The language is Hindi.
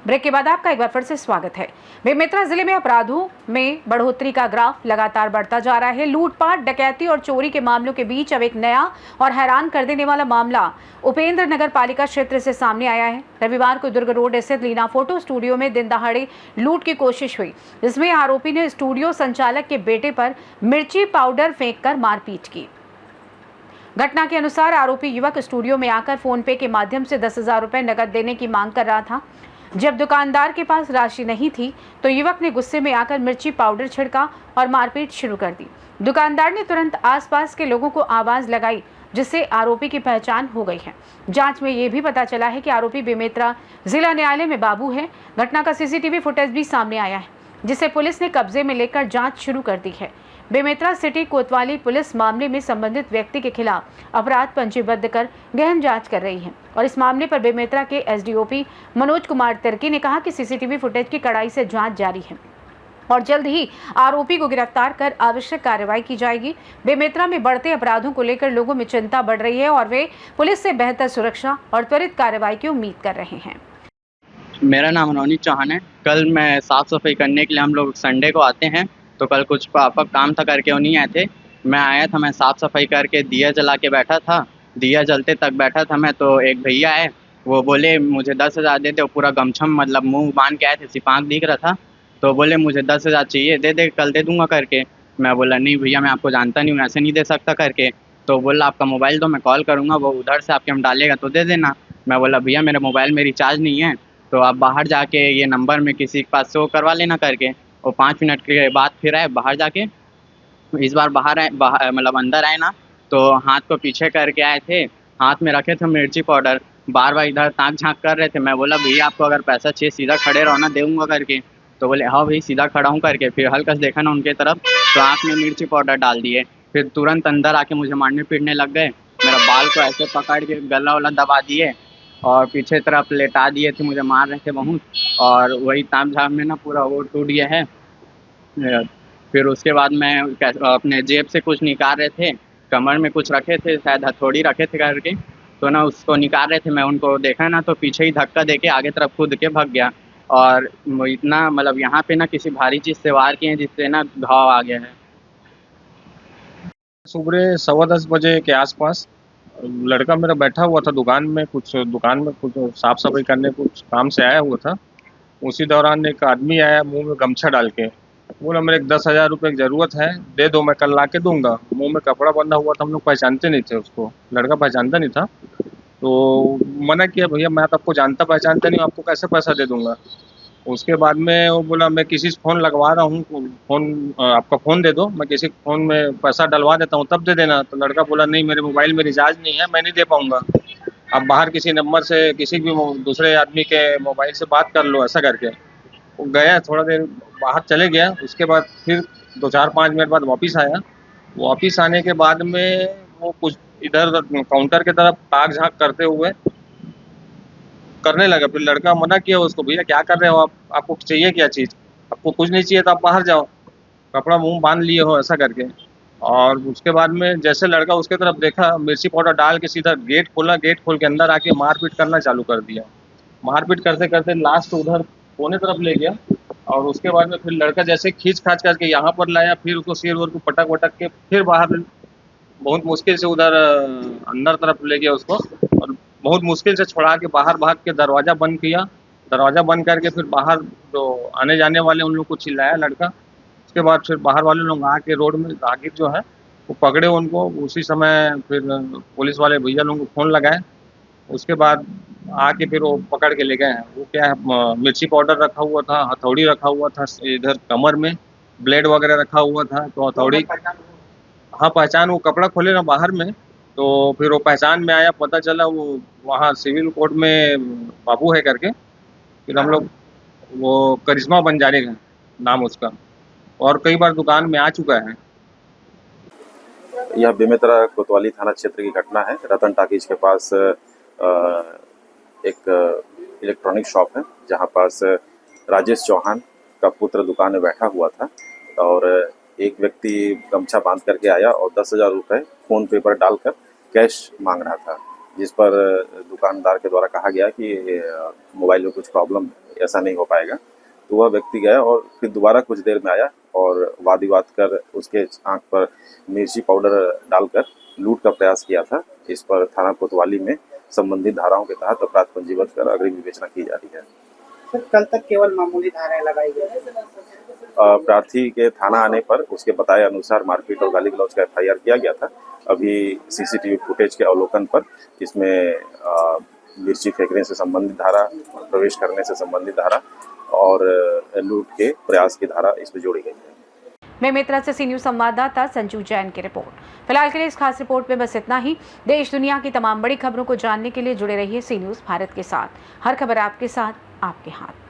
ब्रेक के बाद आपका एक बार फिर से स्वागत है। बेमेतरा जिले में अपराधों में बढ़ोतरी का ग्राफ लगातार बढ़ता जा रहा है। लूटपाट, डकैती और चोरी के मामलों के बीच अब एक नया और हैरान कर देने वाला मामला उपेंद्र नगर पालिका क्षेत्र से सामने आया है। रविवार को दुर्ग रोड स्थित लीना फोटो स्टूडियो में दिन दहाड़े लूट की कोशिश हुई, जिसमें आरोपी ने स्टूडियो संचालक के बेटे पर मिर्ची पाउडर फेंककर मारपीट की। घटना के अनुसार आरोपी युवक स्टूडियो में आकर फोन पे के माध्यम से 10,000 रुपए नकद देने की मांग कर रहा था। जब दुकानदार के पास राशि नहीं थी तो युवक ने गुस्से में आकर मिर्ची पाउडर छिड़का और मारपीट शुरू कर दी। दुकानदार ने तुरंत आसपास के लोगों को आवाज लगाई, जिससे आरोपी की पहचान हो गई है। जांच में ये भी पता चला है कि आरोपी बेमेतरा जिला न्यायालय में बाबू है। घटना का सीसीटीवी फुटेज भी सामने आया है, जिसे पुलिस ने कब्जे में लेकर जांच शुरू कर दी है। बेमेतरा सिटी कोतवाली पुलिस मामले में संबंधित व्यक्ति के खिलाफ अपराध पंजीबद्ध कर गहन जांच कर रही है और इस मामले पर बेमेतरा के एसडीओपी मनोज कुमार तिर्की ने कहा कि सीसीटीवी फुटेज की कड़ाई से जांच जारी है और जल्द ही आरोपी को गिरफ्तार कर आवश्यक कार्रवाई की जाएगी। बेमेतरा में बढ़ते अपराधों को लेकर लोगों में चिंता बढ़ रही है और वे पुलिस से बेहतर सुरक्षा और त्वरित कार्रवाई की उम्मीद कर रहे हैं। मेरा नाम रोनित चौहान है। कल मैं साफ़ सफाई करने के लिए, हम लोग संडे को आते हैं, तो कल कुछ पापा काम था करके वो नहीं आए थे। मैं आया था, मैं साफ़ सफाई करके दिया जला के बैठा था। दिया जलते तक बैठा था मैं, तो एक भैया आए, वो बोले मुझे 10,000 दे दे। वो पूरा गमछम मतलब मुंह बांध के आए थे, सिर्फ आँख दिख रहा था। तो बोले मुझे 10,000 चाहिए, दे दे, कल दे दूंगा करके। मैं बोला नहीं भैया, मैं आपको जानता नहीं हूँ, ऐसे नहीं दे सकता करके। तो बोला आपका मोबाइल दो, मैं कॉल करूँगा, वो उधर से आपके हम डालेगा तो दे देना। मैं बोला भैया मेरे मोबाइल में रिचार्ज नहीं है, तो आप बाहर जाके ये नंबर में किसी के पास से वो करवा लेना करके। वो 5 मिनट के बाद फिर आए बाहर जाके। इस बार बाहर आए, मतलब अंदर आए ना, तो हाथ को पीछे करके आए थे, हाथ में रखे थे मिर्ची पाउडर, बार बार इधर ताक झांक कर रहे थे। मैं बोला भैया आपको अगर पैसा चाहिए सीधा खड़े रहो ना, दूंगा करके। तो बोले हाँ भाई सीधा खड़ा हूँ करके। फिर हल्का से देखा ना उनके तरफ, तो आँख में मिर्ची पाउडर डाल दिए। फिर तुरंत अंदर आके मुझे मारने पीटने लग गए। मेरा बाल को ऐसे पकड़ के गला वला दबा दिए और पीछे तरफ लेटा दिए थे, मुझे मार रहे थे बहुत। और वही ताम झाम में ना पूरा वो टूट गया है। फिर उसके बाद मैं अपने जेब से कुछ निकाल रहे थे, कमर में कुछ रखे थे, शायद हथौड़ी रखे थे करके, तो ना उसको निकाल रहे थे। मैं उनको देखा ना, तो पीछे ही धक्का देके आगे तरफ कूद के भाग गया। और इतना मतलब यहाँ पे ना किसी भारी चीज़ से वार किए हैं, जिससे ना घाव आ गया है। सुबह 10:15 बजे के आसपास लड़का मेरा बैठा हुआ था दुकान में कुछ साफ सफाई करने, कुछ काम से आया हुआ था। उसी दौरान एक आदमी आया मुंह में गमछा डाल के, बोला मेरे 10,000 रुपये की ज़रूरत है, दे दो, मैं कल ला के दूंगा। मुंह में कपड़ा बंधा हुआ था, हम लोग पहचानते नहीं थे उसको, लड़का पहचानता नहीं था। तो मना किया, भैया मैं तो आपको जानता पहचानता नहीं, आपको कैसे पैसा दे दूंगा। उसके बाद में वो बोला मैं किसी से फ़ोन लगवा रहा हूँ, आपका फ़ोन दे दो, मैं किसी फ़ोन में पैसा डलवा देता हूँ तब दे देना। तो लड़का बोला नहीं मेरे मोबाइल में रिचार्ज नहीं है, मैं नहीं दे पाऊँगा, आप बाहर किसी नंबर से किसी भी दूसरे आदमी के मोबाइल से बात कर लो, ऐसा करके। वो गया, थोड़ा देर बाहर चले गया, उसके बाद फिर 2-4-5 मिनट बाद वापस आया। वापस आने के बाद में वो कुछ इधर काउंटर की तरफ ताक झांक करते हुए करने लगा। फिर लड़का मना किया उसको, भैया क्या कर रहे हो आप, आपको चाहिए क्या चीज़, आपको कुछ नहीं चाहिए तो आप बाहर जाओ, कपड़ा मुंह बांध लिए हो, ऐसा करके। और उसके बाद में जैसे लड़का उसके तरफ देखा, मिर्ची पाउडर डाल के सीधा गेट खोला, गेट खोल के अंदर आके मारपीट करना चालू कर दिया। मारपीट करते करते लास्ट उधर कोने तरफ ले गया और उसके बाद में फिर लड़का जैसे खींच खाच करके यहाँ पर लाया, फिर उसको सिर वोर को पटक वटक के फिर बाहर बहुत मुश्किल से उधर अंदर तरफ ले गया उसको, और बहुत मुश्किल से छुड़ा के बाहर भाग के दरवाज़ा बंद किया। दरवाज़ा बंद करके फिर बाहर जो आने जाने वाले उन लोग को चिल्लाया लड़का। उसके बाद फिर बाहर वाले लोग आके रोड में राहगीर जो है वो पकड़े उनको। उसी समय फिर पुलिस वाले भैया लोगों को फ़ोन लगाए। उसके बाद आके फिर वो पकड़ के ले गए हैं। वो क्या है, मिर्ची पाउडर रखा हुआ था, हथौड़ी रखा हुआ था, इधर कमर में ब्लेड वगैरह रखा हुआ था। तो हथौड़ी, हाँ पहचान, वो कपड़ा खोले ना बाहर में, तो फिर वो पहचान में आया, पता चला वो वहाँ सिविल कोर्ट में बाबू है करके। फिर हम लोग, वो करिश्मा बंजारे है नाम उसका, और कई बार दुकान में आ चुका है। यह बेमेतरा कोतवाली थाना क्षेत्र की घटना है। रतन टाकीज के पास एक इलेक्ट्रॉनिक शॉप है, जहां पास राजेश चौहान का पुत्र दुकान में बैठा हुआ था और एक व्यक्ति गमछा बांध करके आया और 10,000 रुपये फ़ोन पे पर डालकर कैश मांग रहा था, जिस पर दुकानदार के द्वारा कहा गया कि मोबाइल में कुछ प्रॉब्लम ऐसा नहीं हो पाएगा। तो वह व्यक्ति गया और फिर दोबारा कुछ देर में आया और वाद विवाद कर उसके आंख पर मिर्ची पाउडर डालकर लूट का प्रयास किया था। इस पर थाना कोतवाली में संबंधित धाराओं के तहत अपराध पंजीबद्ध कर अग्रिम विवेचना की जा रही है। सर कल तक केवल मामूली धाराएं लगाई गई। प्रार्थी के थाना आने पर उसके बताए अनुसार मारपीट और गाली गलौज का FIR किया गया था। अभी CCTV फुटेज के अवलोकन पर इसमें मिर्ची फेंकने से संबंधित धारा, प्रवेश करने से संबंधित धारा और लूट के प्रयास की धारा इसमें जोड़ी गई है। बेमेतरा से सी न्यूज संवाददाता संजू जैन की रिपोर्ट। फिलहाल के लिए इस खास रिपोर्ट में बस इतना ही। देश दुनिया की तमाम बड़ी खबरों को जानने के लिए जुड़े रहिए सी न्यूज भारत के साथ। हर खबर आपके साथ, आपके हाथ।